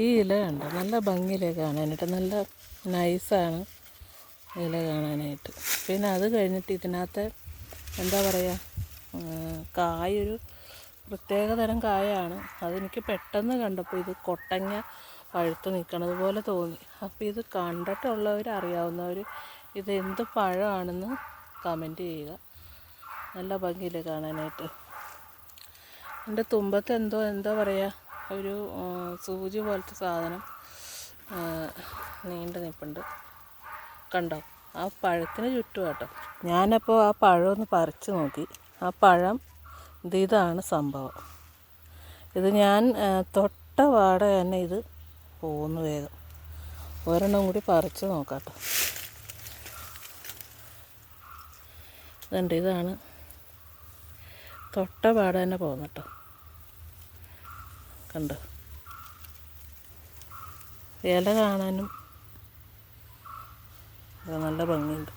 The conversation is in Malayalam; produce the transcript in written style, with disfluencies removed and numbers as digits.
ഈ ഇല കണ്ടോ, നല്ല ഭംഗിയിലേ കാണാനായിട്ട്, നല്ല നൈസാണ് ഇല കാണാനായിട്ട്. പിന്നെ അത് കഴിഞ്ഞിട്ട് ഇതിനകത്ത് എന്താ പറയുക, കായൊരു പ്രത്യേകതരം കായാണ്. അതെനിക്ക് പെട്ടെന്ന് കണ്ടപ്പോൾ ഇത് കൊട്ടങ്ങ പഴുത്ത് നിൽക്കണത് പോലെ തോന്നി. അപ്പോൾ ഇത് കണ്ടിട്ടുള്ളവർ, അറിയാവുന്നവർ ഇത് എന്ത് പഴമാണെന്ന് കമൻറ്റ് ചെയ്യുക. നല്ല ഭംഗിയില്ലേ കാണാനായിട്ട്. എൻ്റെ തുമ്പത്ത് എന്താ പറയുക, ഒരു സൂചി പോലത്തെ സാധനം നീണ്ടു നിൽപ്പുണ്ട് കണ്ടോ. ആ പഴത്തിന് ചുറ്റും കേട്ടോ. ഞാനപ്പോൾ ആ പഴം ഒന്ന് പറിച്ച് നോക്കി. ആ പഴം ഇതാണ് സംഭവം. ഇത് ഞാൻ തൊട്ട പാടെ തന്നെ ഇത് പോകുന്നു വേഗം. ഒരെണ്ണം കൂടി പറിച്ച് നോക്കാം കേട്ടോ. ഇതുണ്ട്, ഇതാണ് തൊട്ട പാടെ തന്നെ പോകുന്നു കേട്ടോ. കണ്ടോ, ഇല കാണാനും നല്ല ഭംഗിയുണ്ട്.